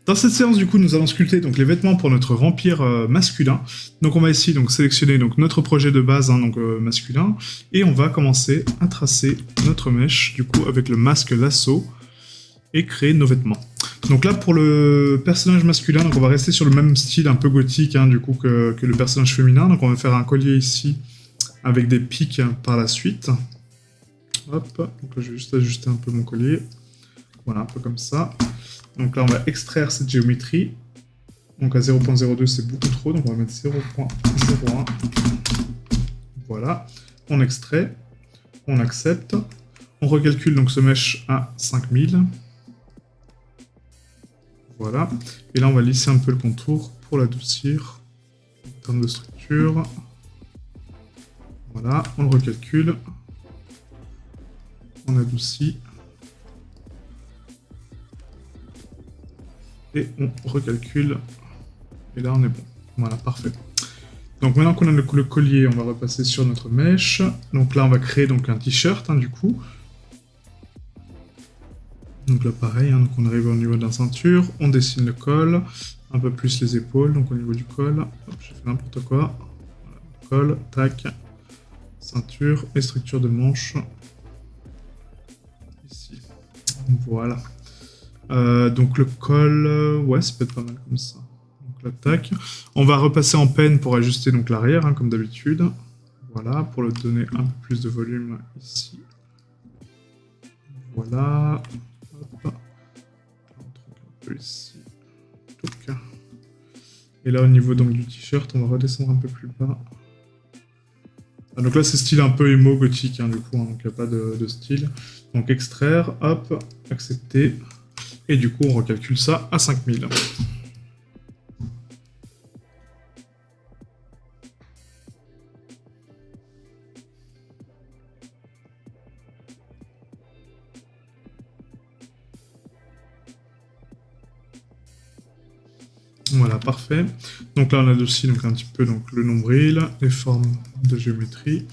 Dans cette séance, du coup, nous allons sculpter donc les vêtements pour notre vampire masculin. Donc, on va ici donc sélectionner donc notre projet de base, hein, donc masculin, et on va commencer à tracer notre mèche, du coup, avec le masque lasso, et créer nos vêtements. Donc là, pour le personnage masculin, donc on va rester sur le même style un peu gothique, hein, du coup, que le personnage féminin. Donc, on va faire un collier ici avec des pics par la suite. Hop, donc là, je vais juste ajuster un peu mon collier. Voilà, un peu comme ça. Donc là, on va extraire cette géométrie. Donc à 0.02, c'est beaucoup trop, donc on va mettre 0.01. Voilà. On extrait. On accepte. On recalcule donc ce mesh à 5000. Voilà. Et là, on va lisser un peu le contour pour l'adoucir en termes de structure. Voilà. On le recalcule. On adoucit. Et on recalcule. Et là, on est bon. Voilà, parfait. Donc maintenant qu'on a le collier, on va repasser sur notre mèche. Donc là, on va créer donc un t-shirt, hein, du coup. Donc là, pareil, hein, donc on arrive au niveau de la ceinture. On dessine le col, un peu plus les épaules, donc au niveau du col. Hop, j'ai fait n'importe quoi. Voilà, col, tac, ceinture et structure de manche. Ici. Voilà. Donc le col, ouais, ça peut être pas mal comme ça. Donc là, tac. On va repasser en pen pour ajuster donc l'arrière, hein, comme d'habitude. Voilà, pour le donner un peu plus de volume ici. Voilà. Hop. On trouve un peu ici. Touc. Et là, au niveau donc du t-shirt, on va redescendre un peu plus bas. Ah, donc là, c'est style un peu émo gothique, hein, du coup, hein, donc il n'y a pas de style. Donc extraire, hop, accepter. Et du coup, on recalcule ça à 5000. Voilà, parfait. Donc là, on a aussi donc, un petit peu donc, le nombril, les formes de géométrie,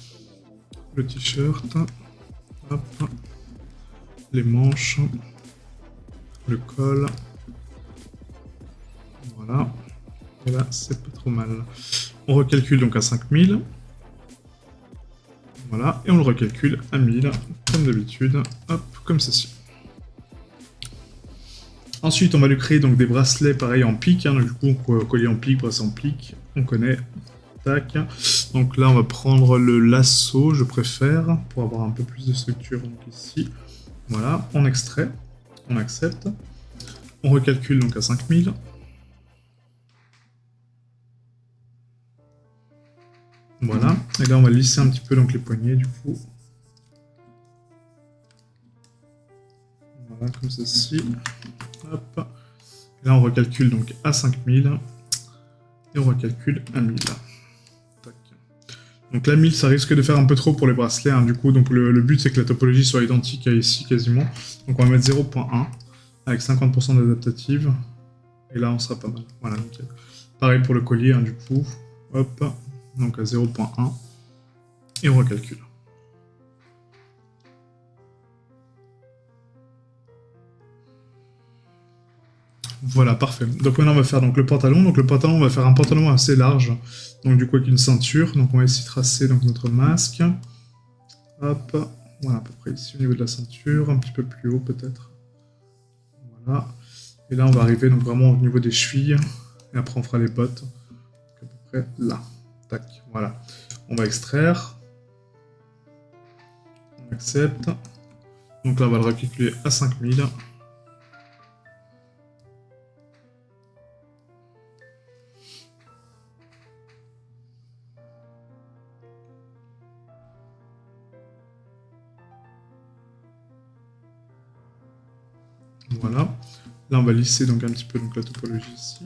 le t-shirt, hop, les manches, le col. Voilà. Et là, c'est pas trop mal. On recalcule donc à 5000. Voilà, et on le recalcule à 1000, comme d'habitude, hop, comme ceci. Ensuite, on va lui créer donc des bracelets pareil en pique, hein, du coup, collier en pique, bracelet en pique, on connaît. Tac. Donc là, on va prendre le lasso, je préfère, pour avoir un peu plus de structure. Donc ici, voilà, on extrait, on accepte, on recalcule donc à 5000. Voilà, et là, on va lisser un petit peu donc les poignets du coup. Voilà, comme ceci. Hop. Et là, on recalcule donc à 5000. Et on recalcule à 1000. Tac. Donc là, 1000, ça risque de faire un peu trop pour les bracelets. Hein, du coup, donc le but, c'est que la topologie soit identique à ici quasiment. Donc on va mettre 0.1 avec 50% d'adaptative. Et là, on sera pas mal. Voilà, nickel. Pareil pour le collier, hein, du coup. Hop. Donc à 0.1. Et on recalcule. Voilà, parfait. Donc maintenant, on va faire donc, le pantalon. Donc le pantalon, on va faire un pantalon assez large. Donc du coup, avec une ceinture. Donc on va ici tracer donc, notre masque. Hop. Voilà, à peu près ici au niveau de la ceinture. Un petit peu plus haut peut-être. Voilà. Et là, on va arriver donc vraiment au niveau des chevilles. Et après, on fera les bottes. Donc, à peu près là. Tac. Voilà. On va extraire. On accepte. Donc là, on va le recalculer à 5000. Voilà. Là, on va lisser donc un petit peu donc, la topologie ici.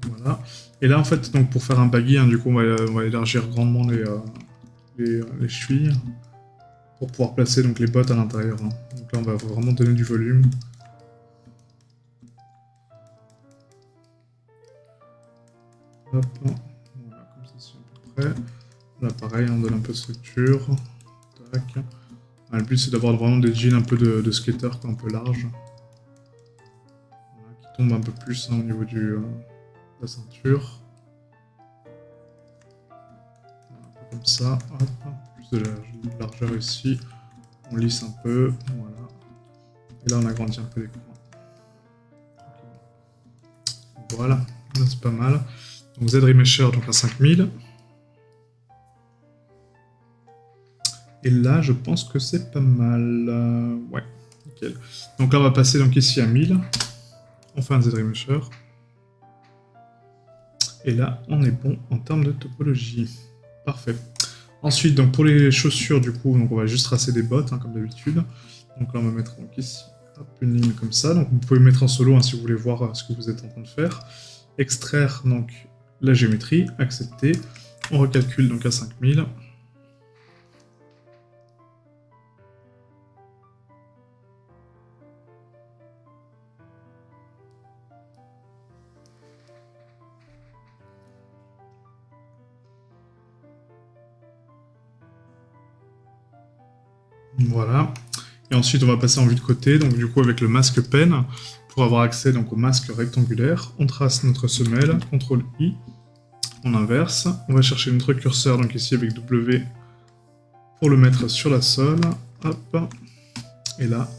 Voilà. Et là, en fait, donc, pour faire un baggy, hein, du coup, on va élargir grandement les chevilles pour pouvoir placer donc, les bottes à l'intérieur. Hein. Donc là, on va vraiment donner du volume. Hop. Voilà, comme ça, à peu près. Là, pareil, on donne un peu de structure. Tac. Le but c'est d'avoir vraiment des jeans un peu de skater, quoi, un peu large. Voilà, qui tombent un peu plus hein, au niveau de la ceinture. Voilà, un peu comme ça, hop, plus de largeur ici. On lisse un peu, voilà. Et là on agrandit un peu les coins. Voilà, là c'est pas mal. Donc Z-Remesher donc à 5000. Et là, je pense que c'est pas mal. Ouais, nickel. Donc là, on va passer donc ici à 1000. On fait un Z-Remesher. Et là, on est bon en termes de topologie. Parfait. Ensuite, donc pour les chaussures, du coup, donc on va juste tracer des bottes, hein, comme d'habitude. Donc là, on va mettre donc ici hop, une ligne comme ça. Donc vous pouvez mettre en solo hein, si vous voulez voir ce que vous êtes en train de faire. Extraire donc la géométrie, accepter. On recalcule donc à 5000. Voilà. Et ensuite, on va passer en vue de côté. Donc, du coup, avec le masque pen, pour avoir accès donc, au masque rectangulaire, on trace notre semelle, CTRL-I, on inverse. On va chercher notre curseur, donc ici avec W, pour le mettre sur la sole. Hop. Et là,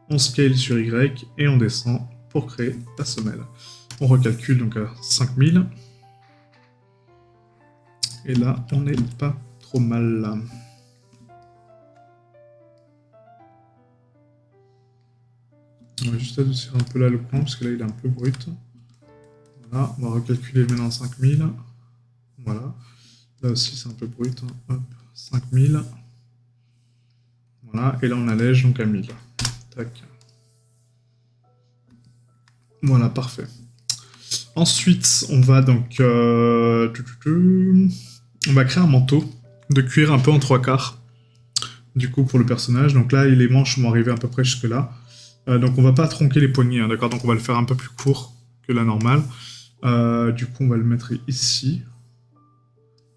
on scale sur Y et on descend pour créer la semelle. On recalcule donc à 5000. Et là, on n'est pas trop mal. On va juste adoucir un peu là le coin, parce que là il est un peu brut. Voilà, on va recalculer maintenant 5000. Voilà. Là aussi c'est un peu brut. Hein. Hop, 5000. Voilà, et là on allège donc à 1000. Tac. Voilà, parfait. Ensuite, on va donc... on va créer un manteau de cuir un peu en 3/4. Du coup, pour le personnage. Donc là, les manches vont arriver à peu près jusque là. Donc on va pas tronquer les poignets, hein, d'accord? Donc on va le faire un peu plus court que la normale. Du coup, on va le mettre ici.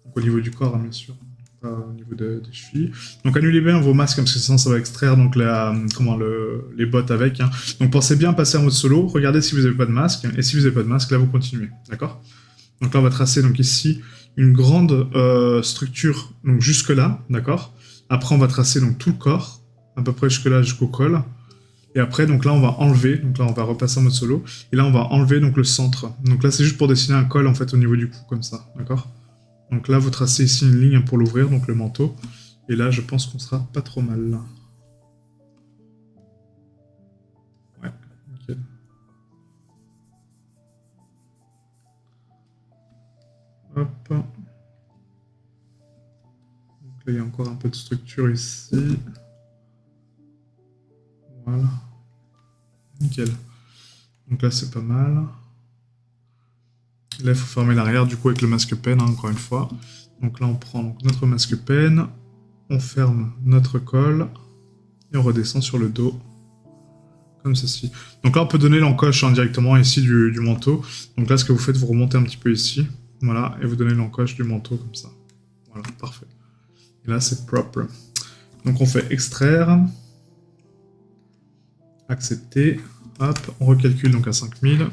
Donc, au niveau du corps, hein, bien sûr. Pas au niveau des chevilles. Donc annulez bien vos masques, hein, parce que sinon ça va extraire donc, les bottes avec. Hein. Donc pensez bien à passer en mode solo. Regardez si vous n'avez pas de masque. Et si vous n'avez pas de masque, là vous continuez. D'accord? Donc là, on va tracer donc, ici une grande structure donc, jusque là. D'accord? Après, on va tracer donc, tout le corps, à peu près jusque là, jusqu'au col. Et après, donc là, on va enlever, donc là, on va repasser en mode solo, et là, on va enlever donc le centre. Donc là, c'est juste pour dessiner un col, en fait, au niveau du cou, comme ça, d'accord? Donc là, vous tracez ici une ligne pour l'ouvrir, donc le manteau, et là, je pense qu'on sera pas trop mal. Ouais, nickel. Hop. Donc là, il y a encore un peu de structure ici. Voilà. Nickel. Donc là, c'est pas mal. Là, il faut fermer l'arrière, du coup, avec le masque pen, hein, encore une fois. Donc là, on prend donc, notre masque pen, on ferme notre col, et on redescend sur le dos, comme ceci. Donc là, on peut donner l'encoche hein, directement ici du manteau. Donc là, ce que vous faites, vous remontez un petit peu ici, voilà, et vous donnez l'encoche du manteau, comme ça. Voilà, parfait. Et là, c'est propre. Donc on fait extraire, accepter, hop, on recalcule donc à 5000.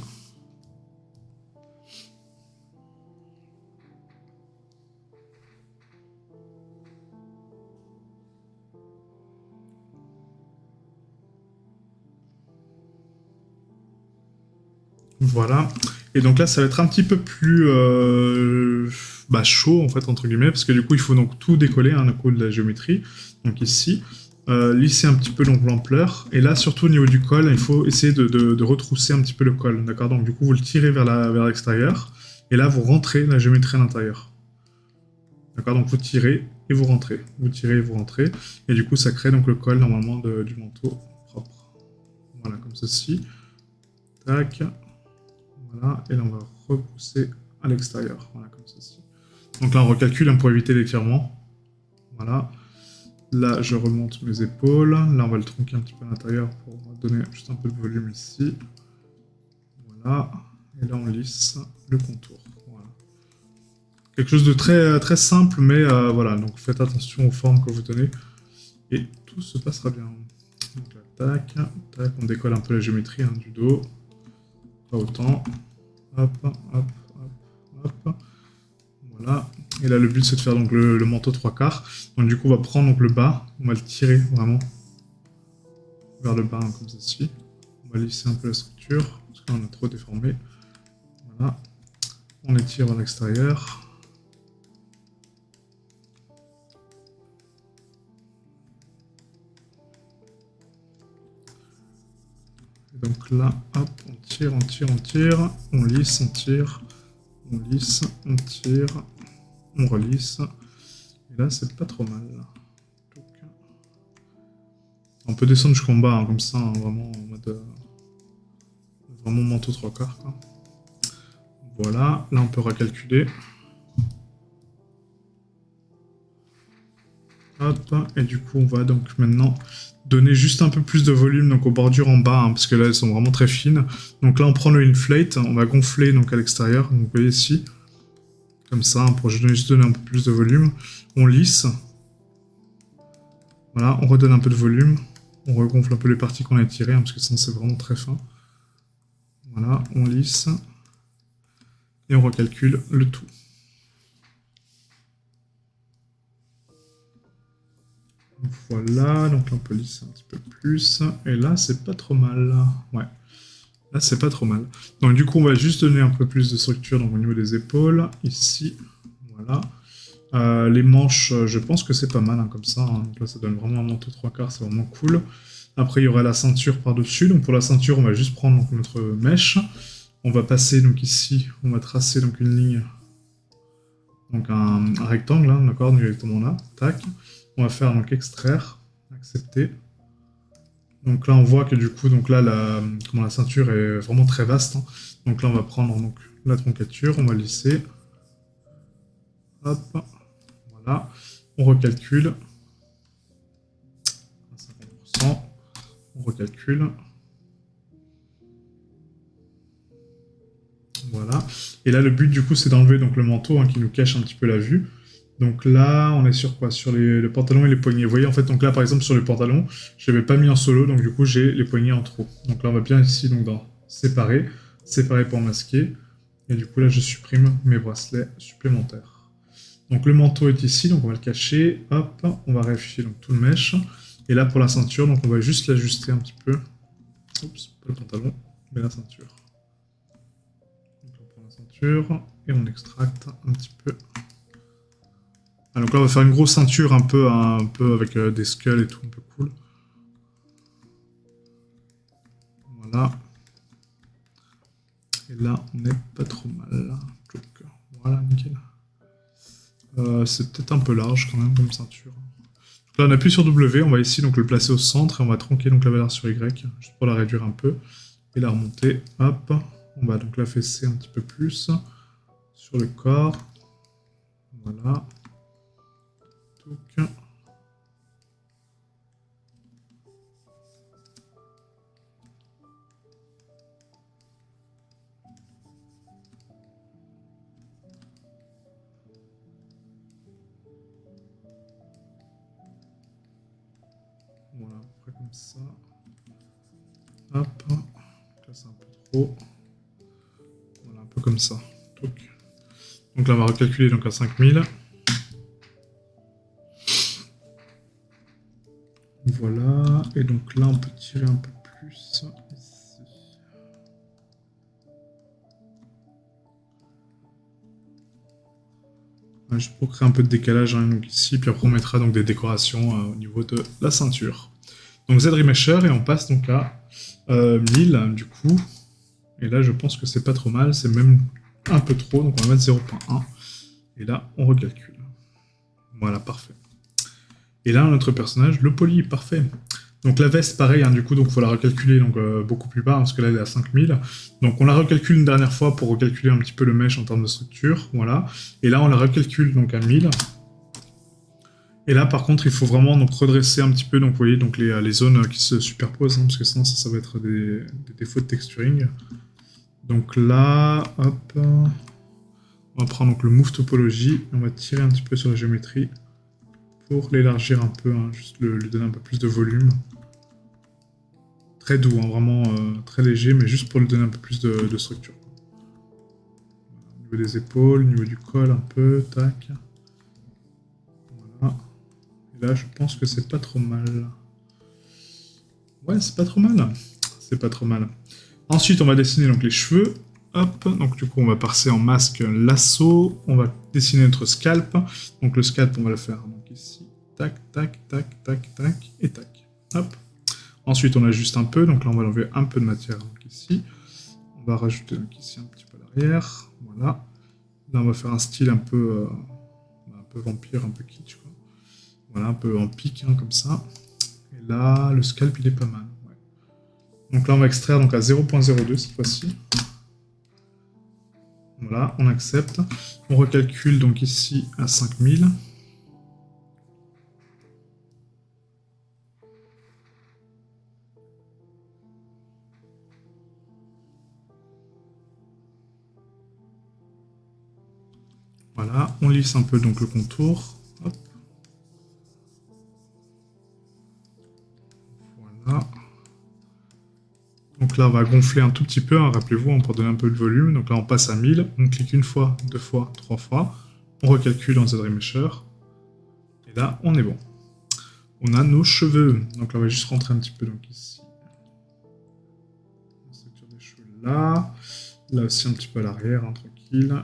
Voilà. Et donc là, ça va être un petit peu plus chaud, en fait, entre guillemets, parce que du coup, il faut donc tout décoller, hein, le coup de la géométrie. Donc ici, lisser un petit peu donc l'ampleur. Et là, surtout au niveau du col, il faut essayer de retrousser un petit peu le col, d'accord? Donc du coup, vous le tirez vers l'extérieur. Et là, vous rentrez la géométrie à l'intérieur. D'accord? Donc vous tirez et vous rentrez. Vous tirez et vous rentrez. Et du coup, ça crée donc le col, normalement, du manteau propre. Voilà, comme ceci. Tac. Voilà, et là on va repousser à l'extérieur, voilà, comme ceci. Donc là on recalcule hein, pour éviter l'étirement. Voilà. Là je remonte mes épaules. Là on va le tronquer un petit peu à l'intérieur pour donner juste un peu de volume ici. Voilà. Et là on lisse le contour. Voilà. Quelque chose de très, très simple, mais voilà. Donc faites attention aux formes que vous donnez. et tout se passera bien. Donc là, tac, tac, on décolle un peu la géométrie hein, du dos, pas autant, hop, hop, hop, hop, voilà. Et là, le but c'est de faire donc le manteau 3/4. Donc du coup, on va prendre donc, le bas, on va le tirer vraiment vers le bas, hein, comme ceci. On va lisser un peu la structure, parce qu'on a trop déformé. Voilà. On étire vers l'extérieur. Et donc là, hop, on tire, on tire, on tire, on lisse, on tire, on lisse, on tire, on relisse. Et là, c'est pas trop mal. On peut descendre jusqu'en bas, hein, comme ça, hein, vraiment en mode... vraiment manteau 3/4, quoi. Voilà, là on peut recalculer. Hop, et du coup on va donc maintenant donner juste un peu plus de volume donc aux bordures en bas, hein, parce que là elles sont vraiment très fines. Donc là on prend le inflate, on va gonfler donc à l'extérieur, donc vous voyez ici, comme ça, hein, pour juste donner un peu plus de volume. On lisse. Voilà, on redonne un peu de volume. On regonfle un peu les parties qu'on a tirées, hein, parce que sinon c'est vraiment très fin. Voilà, on lisse. Et on recalcule le tout. Voilà, donc là on peut lisser un petit peu plus. Et là, c'est pas trop mal. Ouais, là c'est pas trop mal. Donc du coup, on va juste donner un peu plus de structure donc, au niveau des épaules. Ici, voilà. Les manches, je pense que c'est pas mal hein, comme ça. Hein. Donc là, ça donne vraiment un manteau 3/4, c'est vraiment cool. Après, il y aura la ceinture par-dessus. Donc pour la ceinture, on va juste prendre donc, notre mèche. On va passer donc ici, on va tracer donc une ligne, donc un rectangle, hein, d'accord, directement là. Tac. On va faire donc extraire, accepter. Donc là, on voit que du coup, donc là, la ceinture est vraiment très vaste. Hein. Donc là, on va prendre donc, la troncature, on va lisser. Hop, voilà. On recalcule. 50%. On recalcule. Voilà. Et là, le but, du coup, c'est d'enlever donc le manteau hein, qui nous cache un petit peu la vue. Donc là, on est sur quoi? Sur le pantalon et les poignets. Vous voyez, en fait, donc là, par exemple, sur le pantalon, je l'avais pas mis en solo, donc du coup, j'ai les poignets en trop. Donc là, on va bien ici, donc dans séparer, séparer pour masquer. Et du coup, là, je supprime mes bracelets supplémentaires. Donc le manteau est ici, donc on va le cacher. Hop, on va réafficher donc tout le mèche. Et là, pour la ceinture, donc on va juste l'ajuster un petit peu. Oups, pas le pantalon, mais la ceinture. Donc on prend la ceinture et on extracte un petit peu. Ah, donc là, on va faire une grosse ceinture un peu avec des skulls et tout, un peu cool. Voilà. Et là, on n'est pas trop mal. Donc, voilà, nickel. C'est peut-être un peu large quand même comme ceinture. Donc là, on appuie sur W, on va ici donc le placer au centre et on va tronquer donc la valeur sur Y, juste pour la réduire un peu. Et la remonter, hop. On va donc la fesser un petit peu plus sur le corps. Voilà. Donc, voilà, après comme ça. Hop. Là, c'est un peu trop. Voilà, un peu comme ça. Donc là, on va recalculer donc à 5000. Voilà, et donc là, on peut tirer un peu plus ici. Ouais, juste pour créer un peu de décalage hein, donc ici, puis après on mettra donc des décorations au niveau de la ceinture. Donc Z-Remesher, et on passe donc à 1000 du coup. Et là, je pense que c'est pas trop mal, c'est même un peu trop, donc on va mettre 0.1. Et là, on recalcule. Voilà, parfait. Et là, notre personnage, le poli, parfait. Donc la veste, pareil, hein, du coup, donc faut la recalculer donc, beaucoup plus bas, hein, parce que là, elle est à 5000. Donc on la recalcule une dernière fois pour recalculer un petit peu le mesh en termes de structure, voilà. Et là, on la recalcule donc à 1000. Et là, par contre, il faut vraiment donc redresser un petit peu, donc vous voyez, donc les zones qui se superposent, hein, parce que sinon ça va être des défauts de texturing. Donc là, hop, on va prendre donc le move topologie, et on va tirer un petit peu sur la géométrie pour l'élargir un peu, hein, juste lui donner un peu plus de volume. Très doux, hein, vraiment très léger, mais juste pour lui donner un peu plus de structure. Au niveau des épaules, au niveau du col un peu, tac. Voilà. Et là, je pense que c'est pas trop mal. Ouais, c'est pas trop mal. C'est pas trop mal. Ensuite, on va dessiner donc les cheveux. Hop, donc du coup, on va passer en masque lasso. On va dessiner notre scalp. Donc le scalp, on va le faire donc ici. Tac, tac, tac, tac, tac, et tac. Hop. Ensuite, on ajuste un peu. Donc là, on va enlever un peu de matière donc ici. On va rajouter donc ici un petit peu à l'arrière. Voilà. Là, on va faire un style un peu vampire, un peu kitsch, quoi. Voilà, un peu en pique, hein, comme ça. Et là, le scalp, il est pas mal. Ouais. Donc là, on va extraire donc à 0.02 cette fois-ci. Voilà, on accepte. On recalcule donc ici à 5000. Voilà, on lisse un peu donc le contour. Hop. Voilà. Donc là, on va gonfler un tout petit peu, hein, rappelez-vous, pour donner un peu de volume. Donc là, on passe à 1000. On clique une fois, deux fois, trois fois. On recalcule dans ZRemesher. Et là, on est bon. On a nos cheveux. Donc là, on va juste rentrer un petit peu donc ici. La structure des cheveux là. Là aussi un petit peu à l'arrière, hein, tranquille.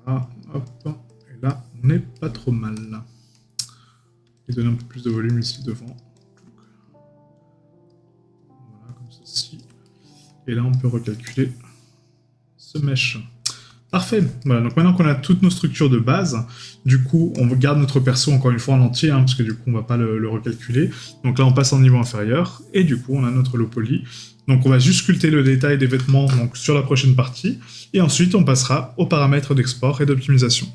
Voilà, hop. Et là, on n'est pas trop mal. Et donner un peu plus de volume ici devant. Voilà, comme ceci. Et là, on peut recalculer ce mesh. Parfait. Voilà, donc maintenant qu'on a toutes nos structures de base, du coup, on garde notre perso encore une fois en entier, hein, parce que du coup, on va pas le recalculer. Donc là, on passe en niveau inférieur, et du coup, on a notre low poly. Donc on va juste sculpter le détail des vêtements donc, sur la prochaine partie, et ensuite, on passera aux paramètres d'export et d'optimisation.